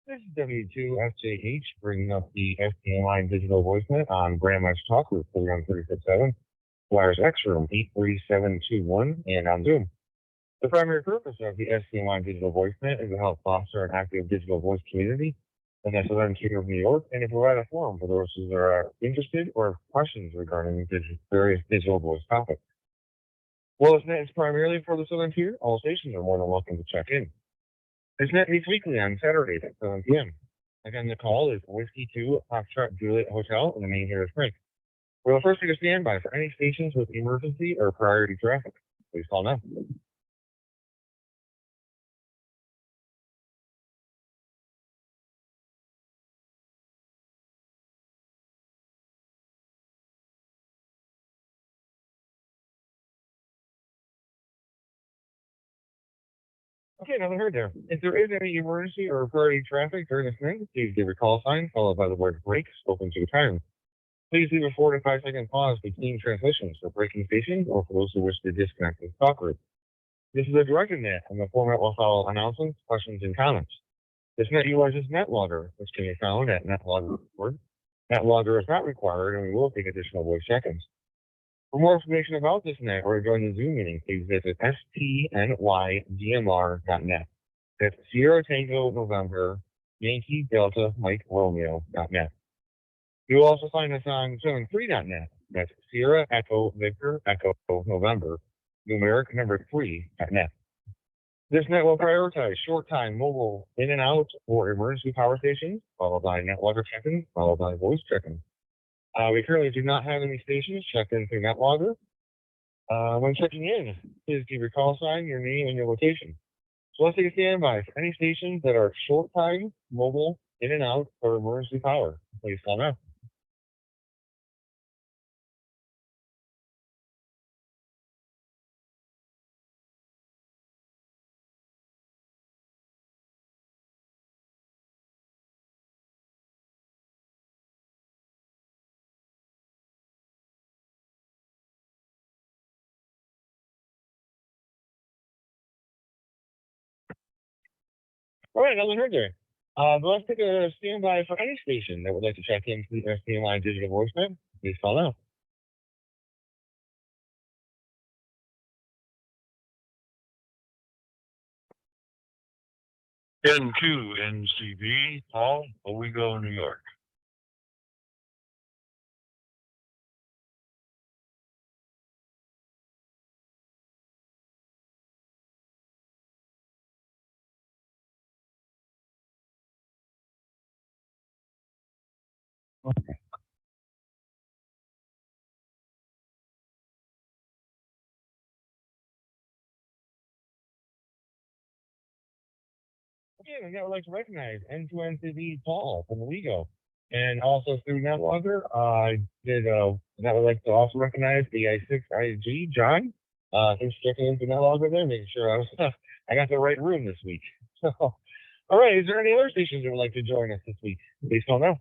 This is W2FJH bringing up the STNY digital voicemail on Grandma's Talk Group 3136.7, Wires X Room 83721, and on Zoom. The primary purpose of the STNY digital voicemail is to help foster an active digital voice community in the Southern Kingdom of New York and to provide a forum for those who are interested or have questions regarding various digital voice topics. While this net is primarily for the Southern Tier, all stations are more than welcome to check in. This net meets weekly on Saturdays at 7 p.m. Again, the call is Whiskey 2 Foxtrot Juliet Hotel in the main here is Frank. We'll first take a standby for any stations with emergency or priority traffic. Please call now. Okay, nothing heard there. If there is any emergency or priority traffic during this night, please give a call sign followed by the word break spoken to the tyrant. Please leave a 4 to 5 second pause between transmissions for breaking stations or for those who wish to disconnect the talk group. This is a directed net, and the format will follow announcements, questions, and comments. This net utilizes NetLogger, which can be found at netlogger.org. NetLogger is not required, and we will take additional voice check-ins. For more information about this net or to join the Zoom meeting, please visit stnydmr.net. That's Sierra Tango November Yankee Delta Mike Romeo.net. You will also find us on 73.net. That's Sierra Echo Victor Echo November numeric number 3.net. This net will prioritize short-time mobile in and out or emergency power stations, followed by NetLogger check-ins, followed by voice check-ins. We currently do not have any stations checked in through NetLogger. When checking in, please give your call sign, your name, and your location. So let's take a standby for any stations that are short time, mobile, in and out, or emergency power. Please call now. All right, nothing heard there. But let's take a standby for any station that would like to check in to the STNY digital voicemail. Please call now. N2 NCB, Paul, Owego, New York. Okay, I would like to recognize N2NCB Paul from Owego. And also through NetLogger, I did, I would like to also recognize the I6IG John. Thanks for checking into NetLogger there, making sure I got the right room this week. So, all right, is there any other stations that would like to join us this week? Please call now.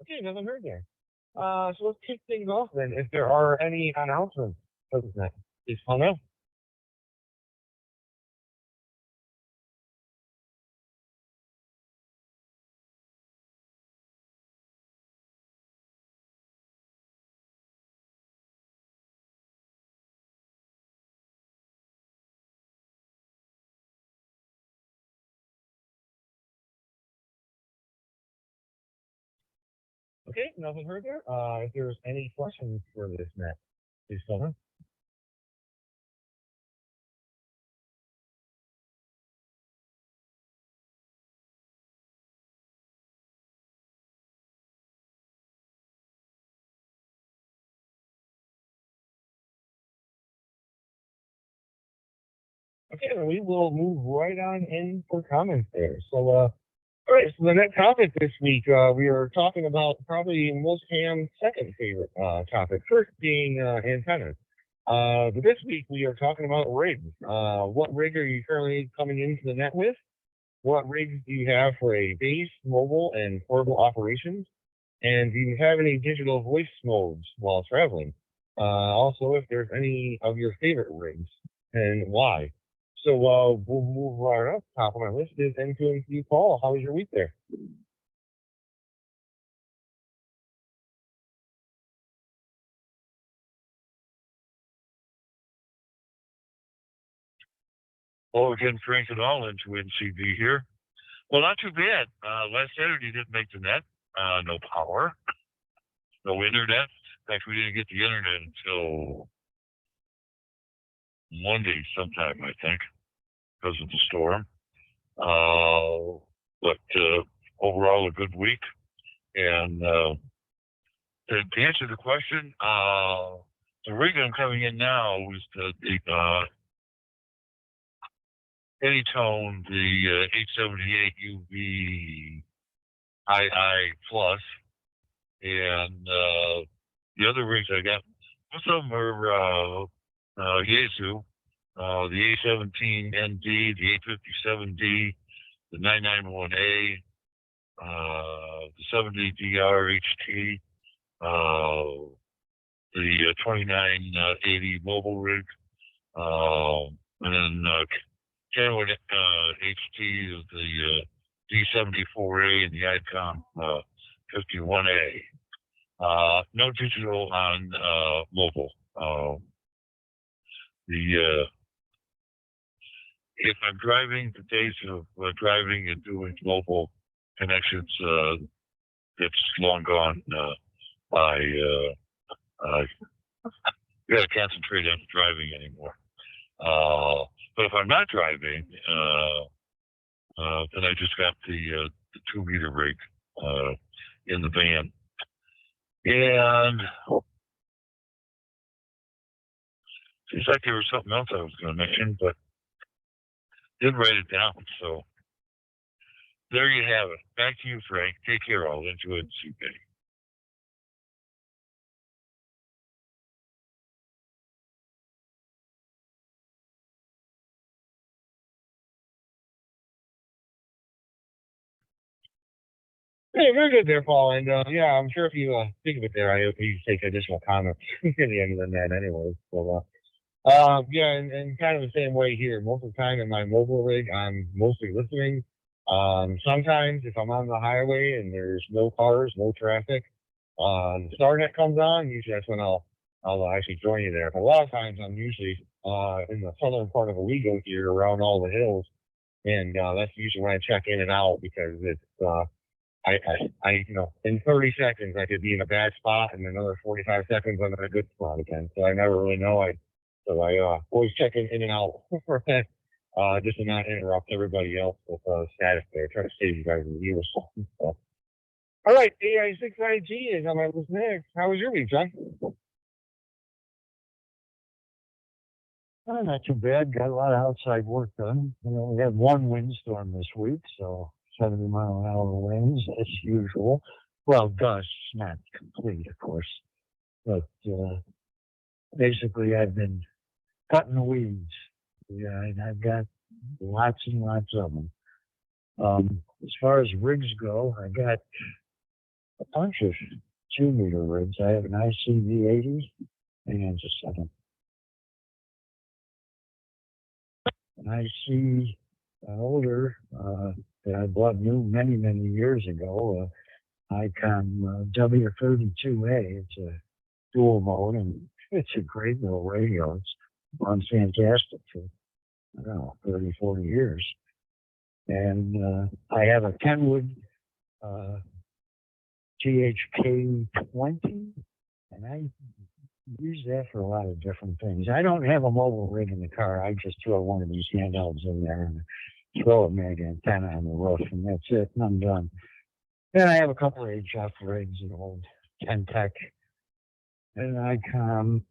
Okay, nothing heard there. So let's kick things off then. If there are any announcements for this night, please call now. Okay, nothing heard there. If there's any questions for this net, please call now. Okay, then we will move right on in for comments there. So, All right, so the next topic this week, we are talking about probably most ham's second favorite topic, first being antennas. But this week we are talking about rigs. What rig are you currently coming into the net with? What rigs do you have for a base, mobile, and portable operations? And do you have any digital voice modes while traveling? Also, if there's any of your favorite rigs and why. So we'll move right up. Top of my list is N2NC Paul. How was your week there? Well, again, Frank it all into NCB here. Well, not too bad. Last Saturday didn't make the net. No power, no internet. In fact, we didn't get the internet until Monday sometime, I think, because of the storm. But overall, a good week. And to answer the question, the rig I'm coming in now is the Anytone, the 878 UV II Plus, and the other rigs I got, most of them are Yaesu, the A17ND, the 857D, the 991A, the 70DR HT, the 2980 mobile rig, and then Kenwood HT is the D74A and the ICOM 51A. No digital on mobile. The if I'm driving, the days of driving and doing mobile connections, it's long gone. I got to concentrate on driving anymore. But if I'm not driving, then I just got the 2-meter rig in the van, and seems like there was something else I was going to mention, but didn't write it down. So there you have it. Back to you, Frank. Take care. I'll enjoy it. See you. Hey, very good there, Paul. And yeah, I'm sure if you think of it there, I hope you take additional comments in the end of the net anyway. So yeah, and kind of the same way here. Most of the time in my mobile rig, I'm mostly listening. Sometimes if I'm on the highway and there's no cars, no traffic, the StarNet comes on. Usually that's when I'll actually join you there. But a lot of times I'm usually in the southern part of Owego here, around all the hills, and that's usually when I check in and out because it's in 30 seconds I could be in a bad spot, and another 45 seconds I'm in a good spot again. So I never really know. I always check in and out for that, just to not interrupt everybody else with status there. Try to save you guys a years. So. All right, AI6IG is on my list next. How was your week, John? Not too bad. Got a lot of outside work done. We had one windstorm this week, so 70-mile-an-hour winds as usual. Well, gusts, not complete, of course. But basically, I've been cutting the weeds. Yeah, and I've got lots and lots of them. As far as rigs go, I got a bunch of 2-meter rigs. I have an ICV-80. Hang on just a second. And I see an older that I bought new many, many years ago, ICOM W32A. It's a dual mode, and it's a great little radio. It's runs fantastic for, I don't know, 30, 40 years. And I have a Kenwood THK20, and I use that for a lot of different things. I don't have a mobile rig in the car. I just throw one of these handhelds in there and throw a mag antenna on the roof, and that's it, and I'm done. Then I have a couple of HF rigs, an old Kentech, an ICOM,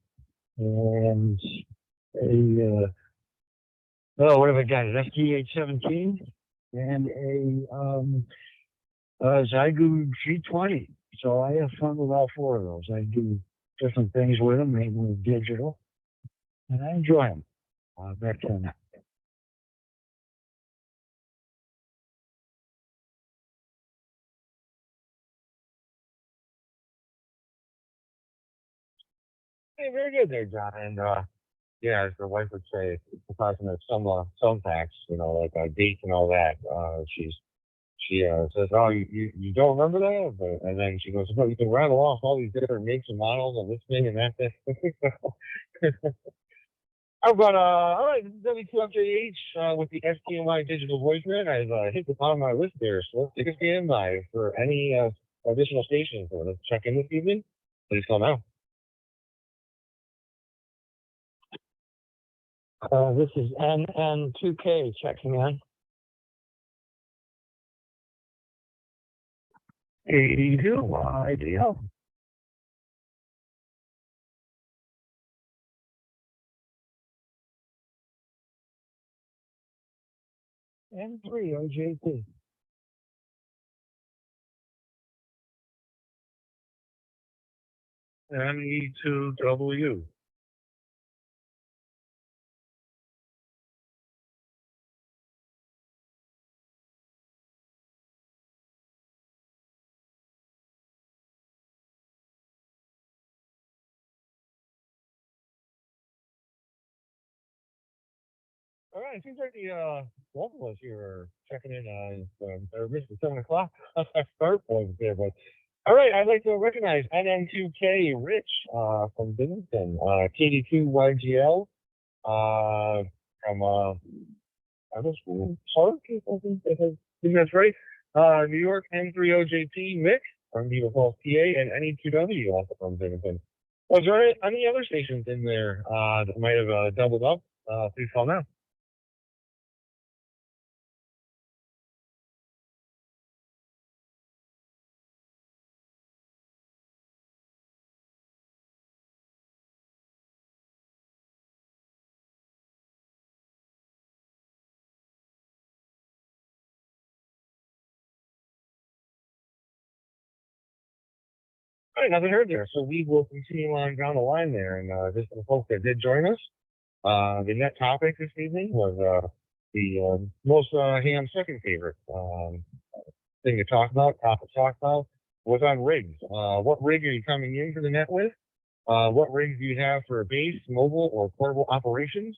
and a, what have I got? An FT817 and a Zygu G20. So I have fun with all four of those. I do different things with them, mainly digital, and I enjoy them. Back to that. Hey, very good there, John. And yeah, as the wife would say, it's causing us some facts, like dates and all that. She says, "Oh, you don't remember that?" And then she goes, "No, you can rattle off all these different makes and models of this thing and that thing." I've got all right, W2FJH with the STNY digital voicemail. I've hit the bottom of my list there, so let's take a stand by for any additional stations. So let's check in this evening. Please call now. This is NN2K checking in. 82 ideal. N3 OJT. NE2W. All right, it seems like the both of us here are checking in on or missed the 7 o'clock start point there, but all right, I'd like to recognize NN2K Rich from Binghamton, KD2YGL from I was Park, I think that's right. New York N3OJP Mick from Beaver Falls, PA, and NE2W also from Binghamton. Was there any other stations in there that might have doubled up? Please call now. All right, nothing heard there. So we will continue on down the line there. And just for the folks that did join us, the net topic this evening was the most ham second favorite thing to talk about, topic to talk about, was on rigs. What rig are you coming into the net with? What rigs do you have for base, mobile, or portable operations?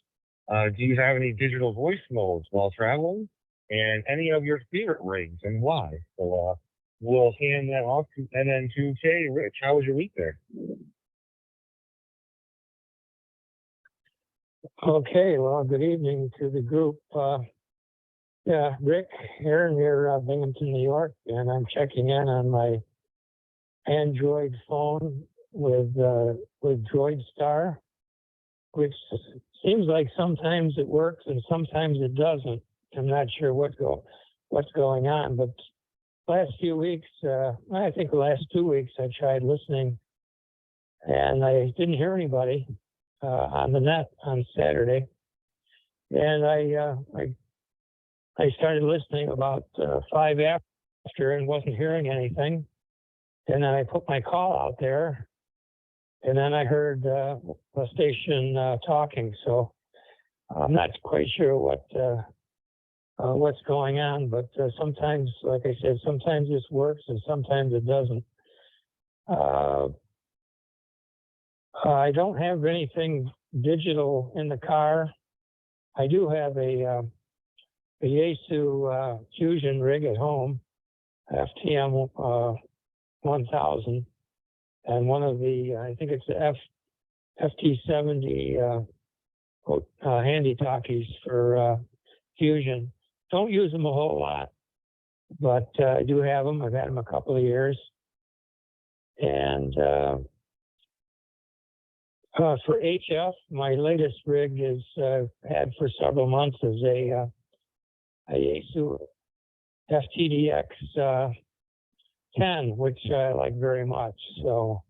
Do you have any digital voice modes while traveling? And any of your favorite rigs and why? So we'll hand that off to NN2K. Rich, how was your week there? Okay, well, good evening to the group. Yeah, Rick here near Binghamton, New York, and I'm checking in on my Android phone with Droid Star, which seems like sometimes it works and sometimes it doesn't. I'm not sure what's going on, but last few weeks, I think the last 2 weeks, I tried listening, and I didn't hear anybody on the net on Saturday, and I started listening about 5 after and wasn't hearing anything, and then I put my call out there, and then I heard a station talking, so I'm not quite sure what's going on, but sometimes, like I said, sometimes this works and sometimes it doesn't. I don't have anything digital in the car. I do have a Yaesu Fusion rig at home, FTM 1000, and one of the, I think it's the FT70 handy talkies for Fusion. Don't use them a whole lot, but I do have them. I've had them a couple of years. And for HF, my latest rig is had for several months is a Yaesu FTDX 10, which I like very much. So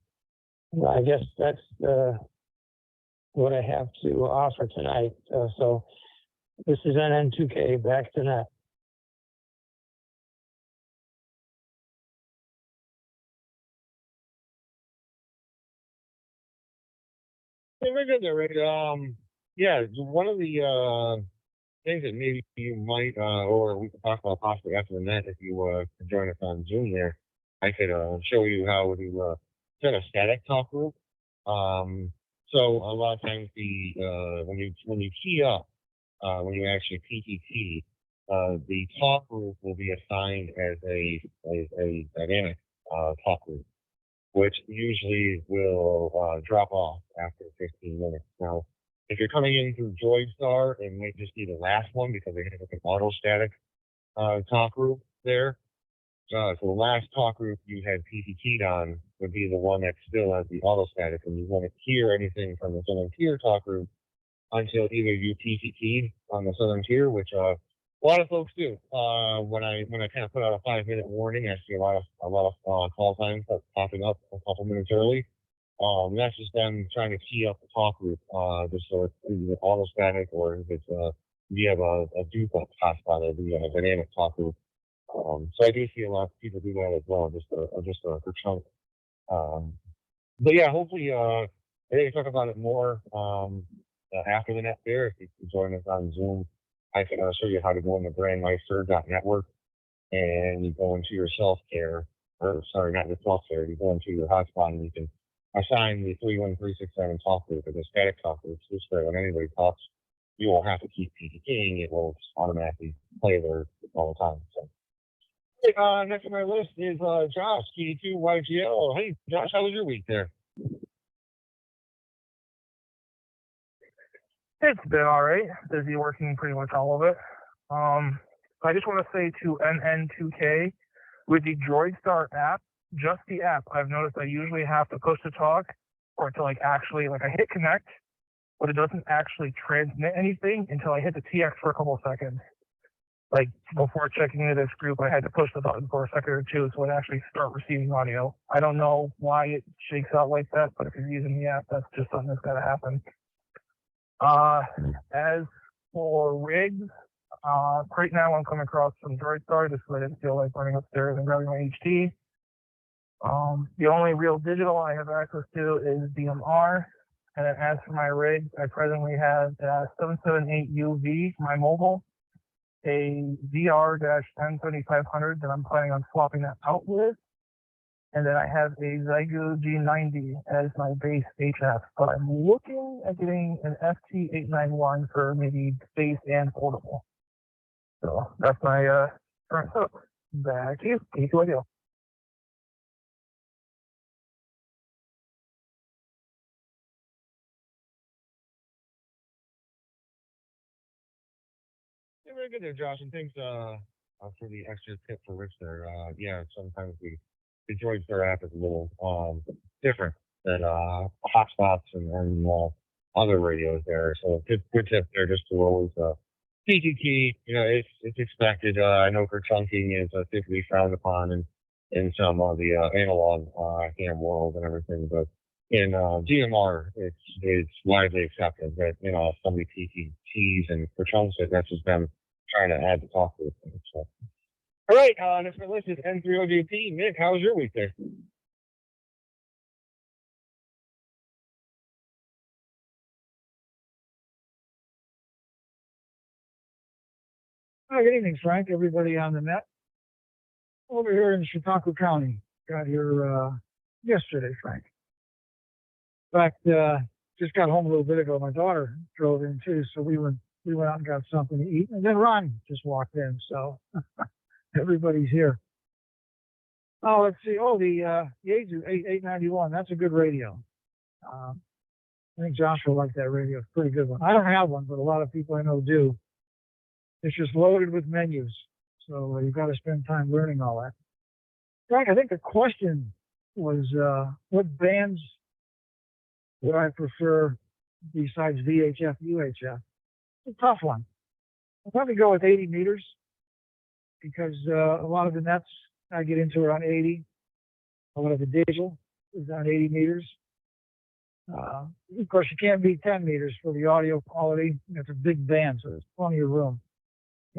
I guess that's what I have to offer tonight. So this is NN2K, back to net. Hey, very good there, Rick. Yeah, one of the things that maybe you might, or we could talk about possibly after the net if you could join us on Zoom there. I could show you how to set a static talk group. Um, so a lot of times when you key up, when you actually PTT, the talk group will be assigned as a dynamic talk group, which usually will drop off after 15 minutes. Now, if you're coming in through Joystar, it might just be the last one because they have an auto static talk group there. So the last talk group you had PTT'd on would be the one that still has the auto static, and you won't hear anything from the Southern Tier talk group until either you PTT'd on the Southern Tier, which a lot of folks do. When I kind of put out a 5-minute warning, I see a lot of call times popping up a couple minutes early. That's just them trying to key up the talk group, just so it's either auto static or if it's you have a duplex hotspot or the dynamic talk group. So I do see a lot of people do that as well, just for chunk. Um, but yeah, hopefully, I think we talk about it more after the net there. If you can join us on Zoom, I can show you how to go into brandmeister.network and you go into your self-care, or sorry, not your self-care, you go into your hotspot and you can assign the 31367 talk group or the static talk group. This way, when anybody talks, you won't have to keep PTTing. It will just automatically play there all the time. So. Next on my list is Josh, K2YGL. Hey, Josh, how was your week there? It's been all right. Busy working pretty much all of it. I just want to say to NN2K, with the DroidStar app, just the app, I've noticed I usually have to push to talk or to actually I hit connect, but it doesn't actually transmit anything until I hit the TX for a couple of seconds. Before checking into this group, I had to push the button for a second or two so it actually start receiving audio. I don't know why it shakes out like that, but if you're using the app, that's just something that's got to happen. As for rigs, right now I'm coming across from DroidStar just because I didn't feel like running upstairs and grabbing my HT. The only real digital I have access to is DMR. And then as for my rigs, I presently have a 778UV for my mobile, a VR-103500 that I'm planning on swapping that out with. And then I have a Zygo G90 as my base HF. But I'm looking at getting an FT891 for maybe base and portable. So that's my current setup. Back to you. K2YGL. Yeah, very good there, Josh, and thanks for the extra tip for Rich there. Yeah, sometimes the DroidStar app is a little different than hotspots and other radios there. So good tip there, just to always PTT. It's expected. I know for chunking is typically frowned upon in some of the analog ham world and everything, but in DMR, it's widely accepted that somebody PTTs and for chunks that's just them trying to add the talk to it. So. All right, next on the list is N3OJP. Nick, how was your week there? Hi, good evening, Frank. Everybody on the net. Over here in Chautauqua County. Got here yesterday, Frank. In fact, just got home a little bit ago. My daughter drove in too, so we went out and got something to eat, and then Ron just walked in. So everybody's here. Oh, let's see. Oh, the Yaesu 891. That's a good radio. I think Josh will like that radio. It's a pretty good one. I don't have one, but a lot of people I know do. It's just loaded with menus, so you've got to spend time learning all that. Frank, I think the question was what bands would I prefer besides VHF, UHF? It's a tough one. I'll probably go with 80 meters because a lot of the nets I get into are on 80. A lot of the digital is on 80 meters. Of course, you can't beat 10 meters for the audio quality. It's a big band, so there's plenty of room.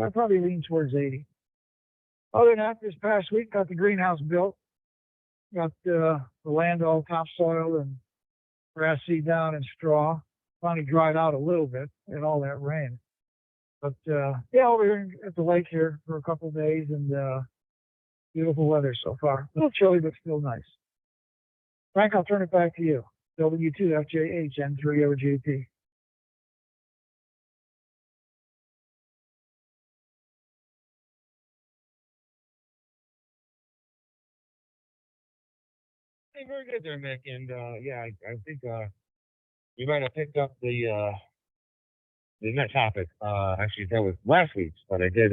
I'd probably lean towards 80. Other than that, this past week, got the greenhouse built. Got the land all topsoil and grass seed down and straw. Finally dried out a little bit in all that rain. But yeah, over here at the lake here for a couple of days, and beautiful weather so far. A little chilly, but still nice. Frank, I'll turn it back to you. W2FJHN30JP. Hey, very good there, Mick. And yeah, I think you might have picked up the net topic. Actually, that was last week's, but I did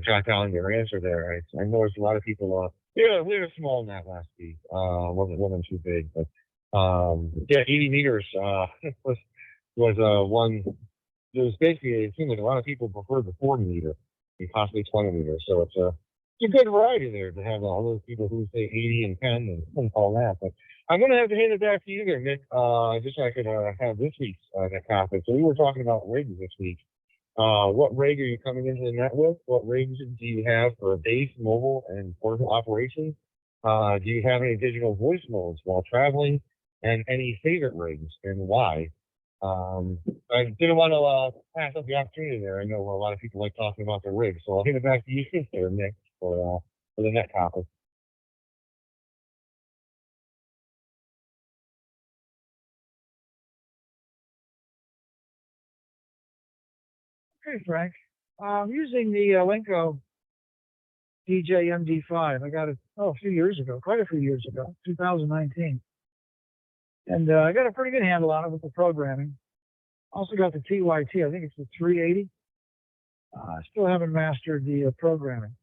jot down your answer there. I noticed a lot of people. Yeah, we had a small net last week. Wasn't too big, but yeah, 80 meters was one. It was basically, it seemed like a lot of people prefer the 40 meter and possibly 20 meters. So it's a good variety there to have all those people who say 80 and 10 and all that. But I'm going to have to hand it back to you there, Nick. Just so I could have this week's net topic. So we were talking about rigs this week. What rig are you coming into the net with? What rigs do you have for base, mobile, and portable operations? Do you have any digital voice modes while traveling? And any favorite rigs and why? I didn't want to pass up the opportunity there. I know a lot of people like talking about their rigs, so I'll hand it back to you there, Nick, for the net topic. Okay, Frank. I'm using the Lenco DJ MD5. I got it a few years ago, quite a few years ago, 2019. And I got a pretty good handle on it with the programming. Also got the TYT, I think it's the 380. I still haven't mastered the programming.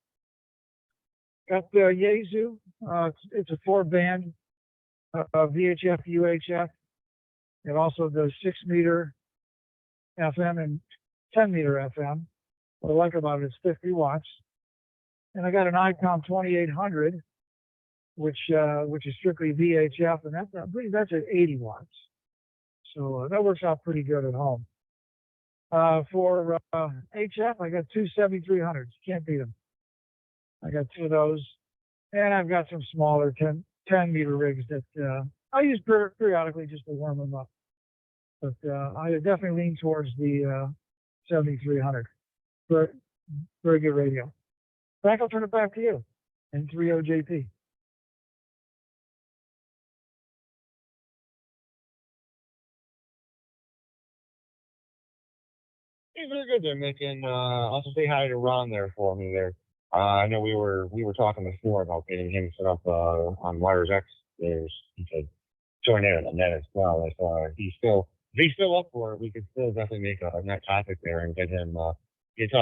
Got the Yaesu. It's a 4-band VHF UHF. It also does 6-meter FM and 10-meter FM. What I like about it is 50 watts. And I got an ICOM 2800, which is strictly VHF, and I believe that's at 80 watts. So that works out pretty good at home. For HF, I got two 7300s. Can't beat them. I got two of those. And I've got some smaller 10-meter rigs that I use periodically just to warm them up. But I definitely lean towards the 7300. Very good radio. Frank, I'll turn it back to you. N30JP. Hey, very good there, Mick, and also say hi to Ron there for me there. I know we were talking before about getting him set up on Wires X. He could join in on that as well. If he's still up for it, we could still definitely make a net topic there and get him talk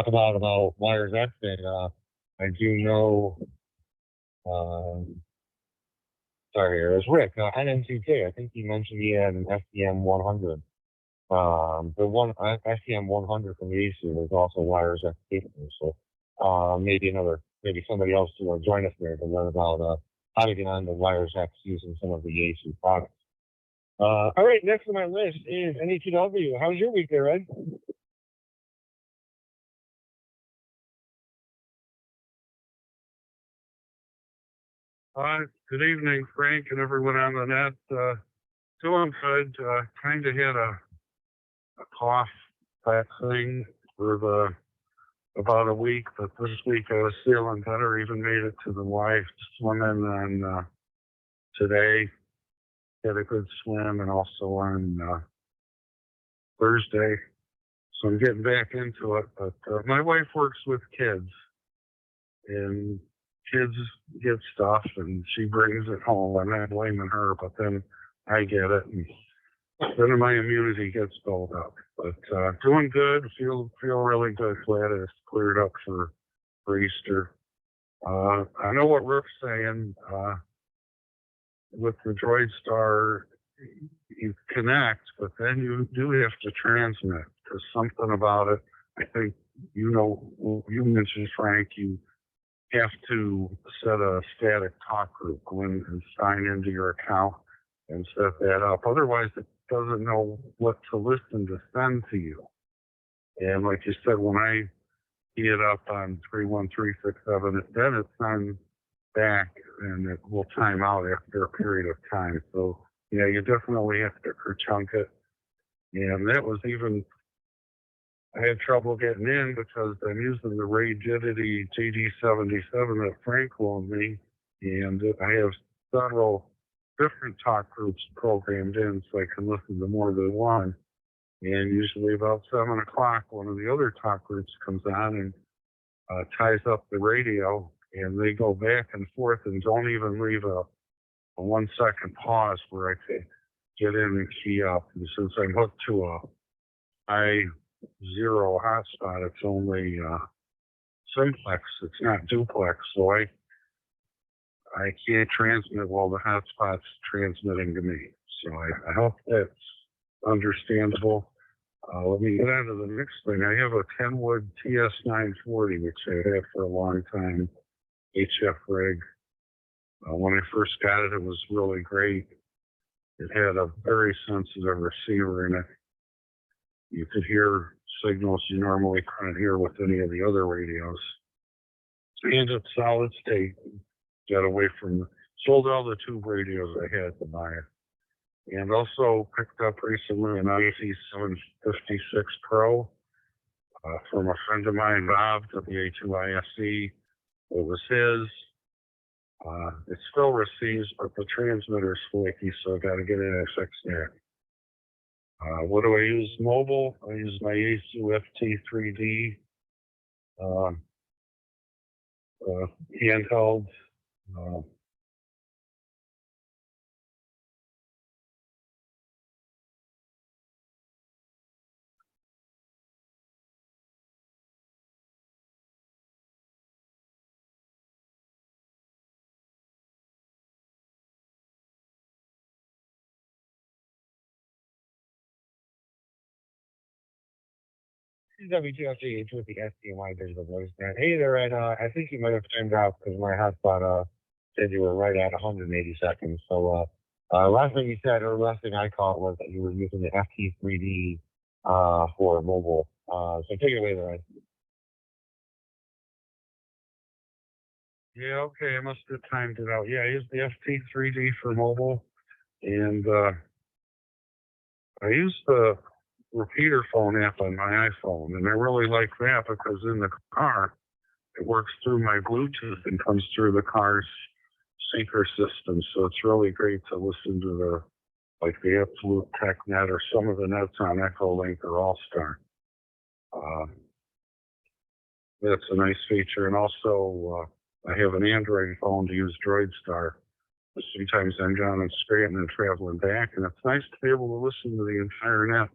about Wires X. And I do know. Sorry, it was Rick, NN2K. I think he mentioned he had an STM 100. The one STM 100 from Yaesu is also Wires X capable. So maybe somebody else will join us there to learn about how to get on the Wires X using some of the Yaesu products. All right, next on my list is NETW. How's your week there, Ed? Good evening, Frank, and everyone on the net. Doing good. Kind of had a cough type thing for about a week, but this week I was feeling better. Even made it to the Y swimming on today. Had a good swim, and also on Thursday. So I'm getting back into it. But my wife works with kids, and kids get stuff, and she brings it home. I'm not blaming her, but then I get it, and then my immunity gets built up. But doing good, feel really good. Glad it's cleared up for Easter. I know what Rick's saying. With the Droid Star, you connect, but then you do have to transmit. There's something about it. I think you mentioned, Frank, you have to set a static talk group, go in and sign into your account and set that up. Otherwise, it doesn't know what to listen to send to you. And like you said, when I key it up on 31367, then it sends back and it will time out after a period of time. So yeah, you definitely have to chunk it. And that was even, I had trouble getting in because I'm using the Rigidity GD77 that Frank loaned me. And I have several different talk groups programmed in so I can listen to more than one. And usually about 7 o'clock, one of the other talk groups comes on and ties up the radio, and they go back and forth and don't even leave a 1 second pause where I can get in and key up. And since I'm hooked to a high zero hotspot, it's only simplex, it's not duplex, so I can't transmit while the hotspot's transmitting to me. So I hope that's understandable. Let me get on to the next thing. I have a Kenwood TS940, which I had for a long time, HF rig. When I first got it, it was really great. It had a very sensitive receiver in it. You could hear signals you normally couldn't hear with any of the other radios. And it's solid state. Got away from, sold all the tube radios I had to buy it. And also picked up recently an IC756 Pro from a friend of mine, Bob, WA2ISE. It was his. It still receives, but the transmitter's flaky, so I got to get in and fix that. What do I use mobile? I use my Yaesu FT3D handheld. WTFGH with the STNY digital voice net. Hey there, Ed. I think you might have turned out because my hotspot said you were right at 180 seconds. So last thing you said, or last thing I caught was that you were using the FT3D for mobile. So take it away there, Ed. Yeah, okay, I must have timed it out. Yeah, I use the FT3D for mobile, and I use the repeater phone app on my iPhone, and I really like that because in the car, it works through my Bluetooth and comes through the car's speaker system. So it's really great to listen to the Absolute Tech Net or some of the nets on Echolink or All-Star. That's a nice feature. And also, I have an Android phone to use DroidStar. Sometimes I'm down in Scranton and traveling back, and it's nice to be able to listen to the entire net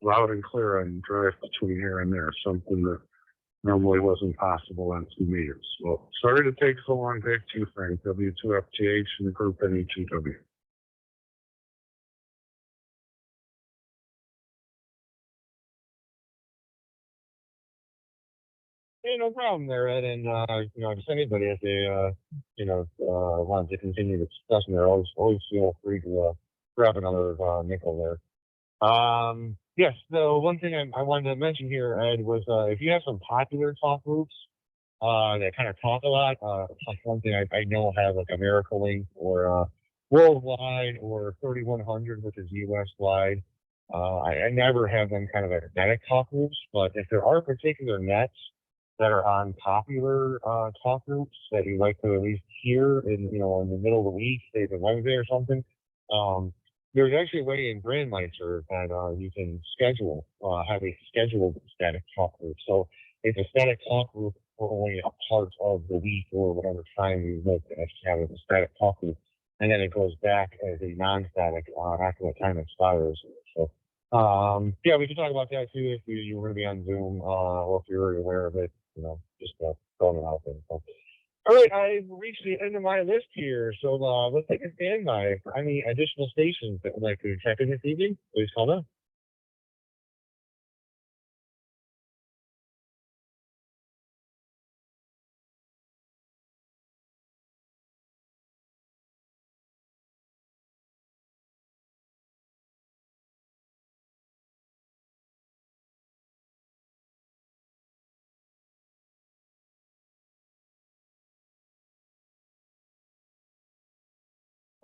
loud and clear and drive between here and there, something that normally wasn't possible on 2 meters. Well, sorry to take so long. Back to you, Frank. W2FTH and Group NE2W. Hey, no problem there, Ed. And just anybody if they want to continue the discussion there, always feel free to grab another nickel there. Yes, the one thing I wanted to mention here, Ed, was if you have some popular talk groups that kind of talk a lot, like one thing I know have like America Link or Worldwide or 3100, which is US wide. I never have them kind of at static talk groups, but if there are particular nets that are on popular talk groups that you like to at least hear in the middle of the week, say the Wednesday or something, there's actually a way in Grandmeister that you can schedule, have a scheduled static talk group. So it's a static talk group for only a part of the week or whatever time you make to have a static talk group. And then it goes back as a non-static after the time expires. So, yeah, we can talk about that too if you were going to be on Zoom or if you're already aware of it, just throwing it out there. So, all right, I've reached the end of my list here, so let's take a standby for any additional stations that would like to check in this evening. Please call now.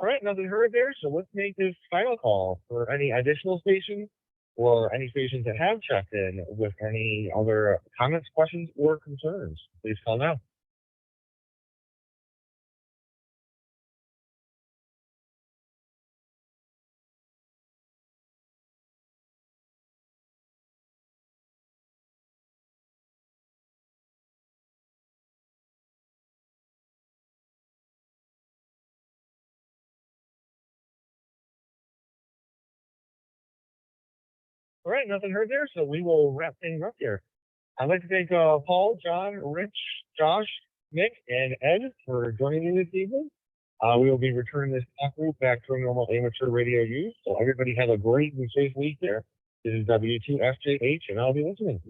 All right, nothing heard there. So let's make this final call for any additional stations or any stations that have checked in with any other comments, questions, or concerns. Please call now. All right, nothing heard there. So we will wrap things up here. I'd like to thank Paul, John, Rich, Josh, Nick, and Ed for joining me this evening. We will be returning this talk group back to a normal amateur radio use. So everybody have a great and safe week there. This is W2FJH, and I'll be listening.